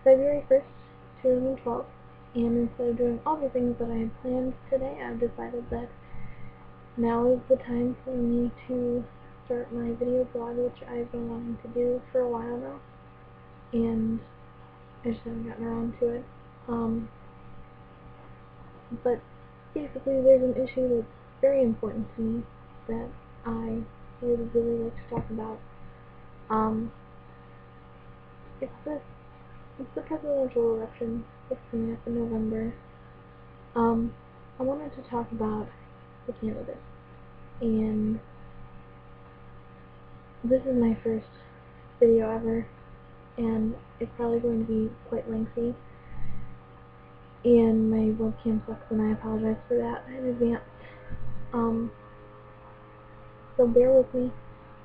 February 1st, 2012, and instead of doing all the things that I had planned today, I've decided that now is the time for me to start my video blog, which I've been wanting to do for a while now, and I just haven't gotten around to it. But basically there's an issue that's very important to me that I would really like to talk about. It's the presidential election that's coming up in November. I wanted to talk about the candidates, and this is my first video ever, and it's probably going to be quite lengthy, and my webcam sucks, and I apologize for that in advance. So bear with me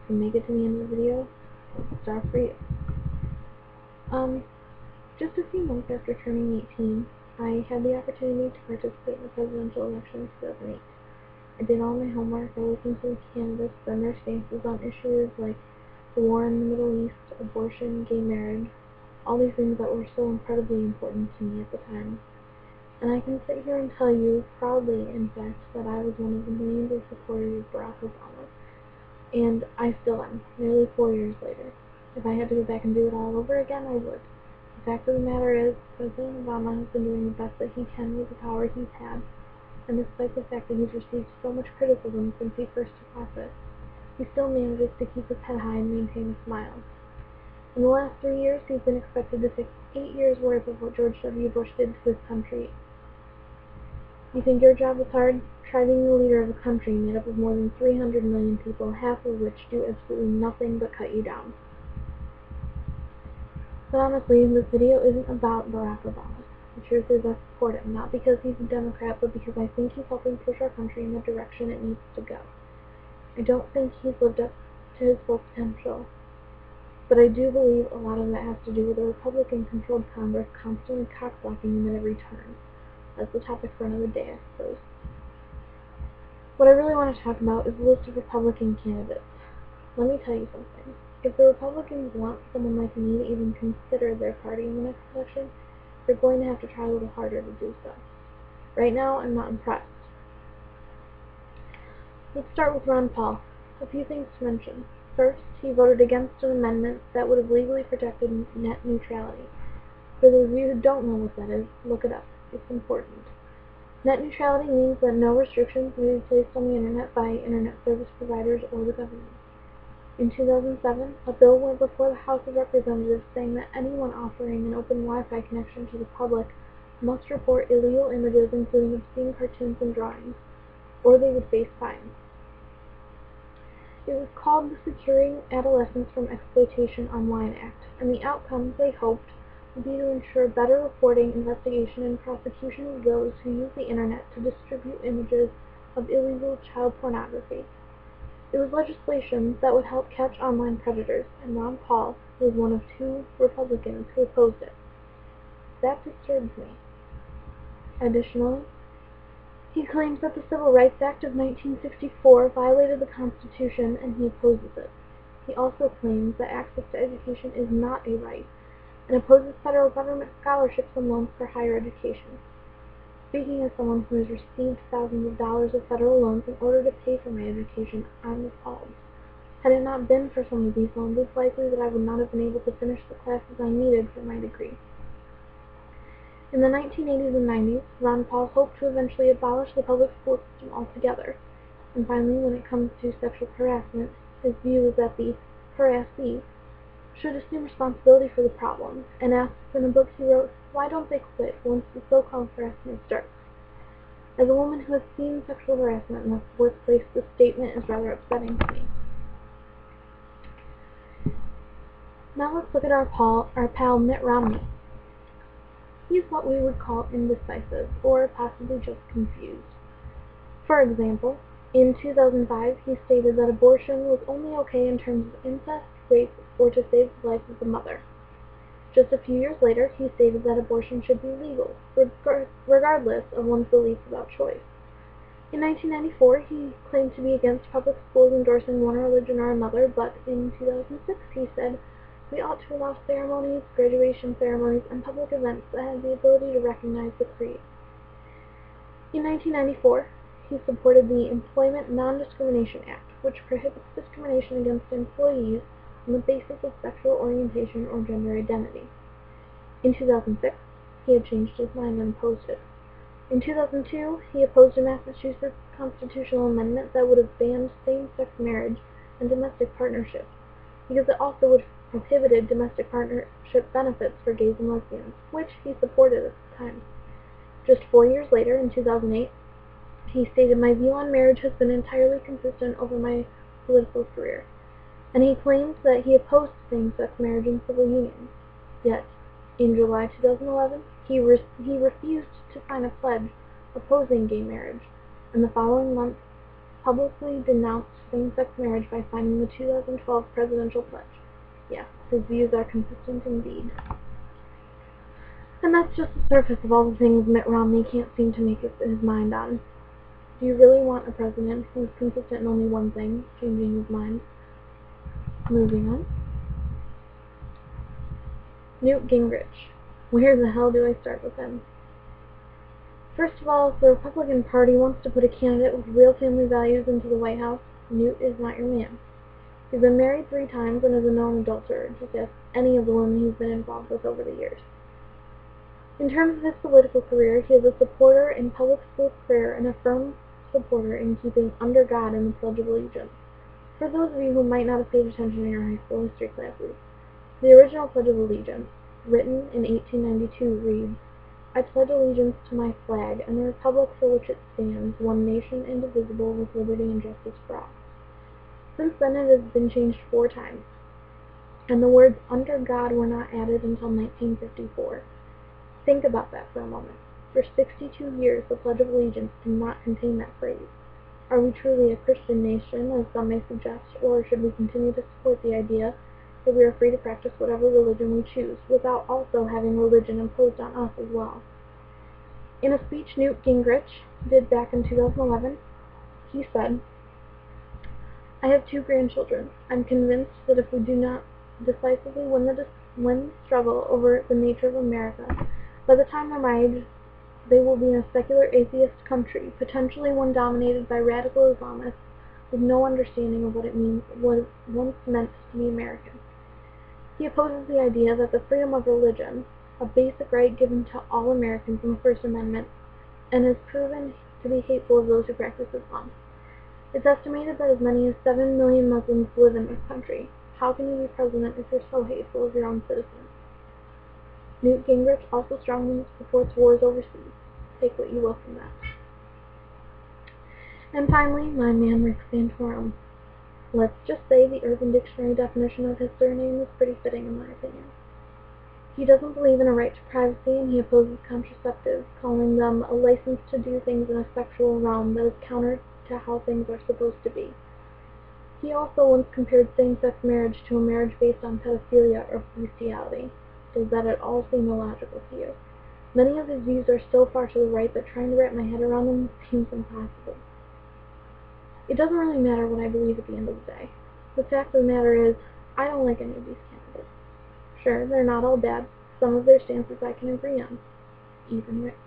and make it to the end of the video. Star for you. Just a few months after turning 18, I had the opportunity to participate in the presidential election in 2008. I did all my homework, I listened to the candidates and their stances on issues like the war in the Middle East, abortion, gay marriage, all these things that were so incredibly important to me at the time. And I can sit here and tell you proudly, in fact, that I was one of the millions of supporters of Barack Obama. And I still am, nearly 4 years later. If I had to go back and do it all over again, I would. The fact of the matter is, President Obama has been doing the best that he can with the power he's had, and despite the fact that he's received so much criticism since he first took office, he still manages to keep his head high and maintain a smile. In the last 3 years, he's been expected to fix 8 years' worth of what George W. Bush did to his country. You think your job is hard? Try being the leader of a country made up of more than 300 million people, half of which do absolutely nothing but cut you down. But honestly, this video isn't about Barack Obama. The truth is I support him, not because he's a Democrat, but because I think he's helping push our country in the direction it needs to go. I don't think he's lived up to his full potential, but I do believe a lot of that has to do with a Republican-controlled Congress constantly cockblocking him at every turn. That's the topic for another day, I suppose. What I really want to talk about is the list of Republican candidates. Let me tell you something. If the Republicans want someone like me to even consider their party in the next election, they're going to have to try a little harder to do so. Right now, I'm not impressed. Let's start with Ron Paul. A few things to mention. First, he voted against an amendment that would have legally protected net neutrality. For those of you who don't know what that is, look it up. It's important. Net neutrality means that no restrictions may be placed on the internet by internet service providers or the government. In 2007, a bill went before the House of Representatives saying that anyone offering an open Wi-Fi connection to the public must report illegal images including obscene cartoons and drawings, or they would face fines. It was called the Securing Adolescents from Exploitation Online Act, and the outcome, they hoped, would be to ensure better reporting, investigation, and prosecution of those who use the internet to distribute images of illegal child pornography. It was legislation that would help catch online predators, and Ron Paul was one of 2 Republicans who opposed it. That disturbs me. Additionally, he claims that the Civil Rights Act of 1964 violated the Constitution, and he opposes it. He also claims that access to education is not a right, and opposes federal government scholarships and loans for higher education. Speaking as someone who has received thousands of dollars of federal loans in order to pay for my education, I'm appalled. Had it not been for some of these loans, it's likely that I would not have been able to finish the classes I needed for my degree. In the 1980s and 90s, Ron Paul hoped to eventually abolish the public school system altogether. And finally, when it comes to sexual harassment, his view is that the harassee should assume responsibility for the problem, and asks in a book he wrote, "Why don't they quit once the so-called harassment starts?" As a woman who has seen sexual harassment in the workplace, this statement is rather upsetting to me. Now let's look at our pal Mitt Romney. He's what we would call indecisive, or possibly just confused. For example, in 2005, he stated that abortion was only okay in terms of incest, rape, or to save the life of the mother. Just a few years later, he stated that abortion should be legal, regardless of one's beliefs about choice. In 1994, he claimed to be against public schools endorsing one religion or another, but in 2006 he said, We ought to allow ceremonies, graduation ceremonies, and public events that have the ability to recognize the creed. In 1994, he supported the Employment Non-Discrimination Act, which prohibits discrimination against employees on the basis of sexual orientation or gender identity. In 2006, he had changed his mind and opposed it. In 2002, he opposed a Massachusetts constitutional amendment that would have banned same-sex marriage and domestic partnerships, because it also would have prohibited domestic partnership benefits for gays and lesbians, which he supported at the time. Just 4 years later, in 2008, he stated, "My view on marriage has been entirely consistent over my political career," and he claimed that he opposed same-sex marriage and civil unions. Yet, in July 2011, he refused to sign a pledge opposing gay marriage, and the following month publicly denounced same-sex marriage by signing the 2012 presidential pledge. Yes, his views are consistent indeed. And that's just the surface of all the things Mitt Romney can't seem to make up his mind on. Do you really want a president who's consistent in only one thing, changing his mind? Moving on. Newt Gingrich. Where the hell do I start with him? First of all, if the Republican Party wants to put a candidate with real family values into the White House, Newt is not your man. He's been married 3 times and is a known adulterer, just ask any of the women he's been involved with over the years. In terms of his political career, he is a supporter in public school prayer and a firm supporter in keeping under God in the Pledge of Allegiance. For those of you who might not have paid attention in your high school history classes, the original Pledge of Allegiance, written in 1892, reads, "I pledge allegiance to my flag and the republic for which it stands, one nation indivisible, with liberty and justice for all." Since then it has been changed 4 times, and the words "under God" were not added until 1954. Think about that for a moment. For 62 years the Pledge of Allegiance did not contain that phrase. Are we truly a Christian nation, as some may suggest, or should we continue to support the idea that we are free to practice whatever religion we choose, without also having religion imposed on us as well? In a speech Newt Gingrich did back in 2011, he said, "I have 2 grandchildren. I'm convinced that if we do not decisively win the struggle over the nature of America, by the time they're my age, they will be in a secular atheist country, potentially one dominated by radical Islamists with no understanding of what it once meant to be American." He opposes the idea that the freedom of religion, a basic right given to all Americans in the First Amendment, and is proven to be hateful of those who practice Islam. It's estimated that as many as 7 million Muslims live in this country. How can you be president if you're so hateful of your own citizens? Newt Gingrich also strongly supports wars overseas. Take what you will from that. And finally, my man Rick Santorum. Let's just say the Urban Dictionary definition of his surname is pretty fitting in my opinion. He doesn't believe in a right to privacy, and he opposes contraceptives, calling them a license to do things in a sexual realm that is counter to how things are supposed to be. He also once compared same-sex marriage to a marriage based on pedophilia or bestiality. Does that at all seem illogical to you? Many of his views are so far to the right that trying to wrap my head around them seems impossible. It doesn't really matter what I believe at the end of the day. The fact of the matter is, I don't like any of these candidates. Sure, they're not all bad. Some of their stances I can agree on. Even Rick.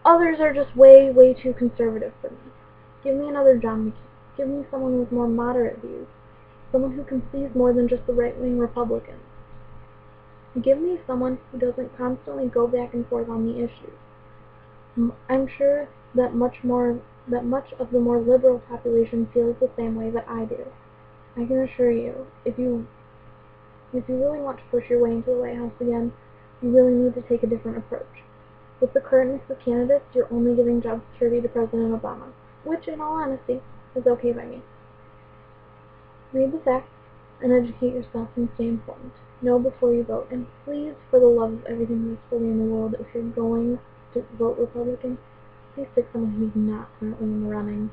Others are just way, way too conservative for me. Give me another John McCain. Give me someone with more moderate views. Someone who can please more than just the right-wing Republicans. Give me someone who doesn't constantly go back and forth on the issues. I'm sure that much of the more liberal population feels the same way that I do. I can assure you, if you really want to push your way into the White House again, you really need to take a different approach. With the current mix of candidates, you're only giving job security to President Obama, which, in all honesty, is okay by me. Read the facts and educate yourself and stay informed. Know before you vote, and please, for the love of everything that's holy in the world, if you're going to vote Republican, please pick someone who's not currently in the running.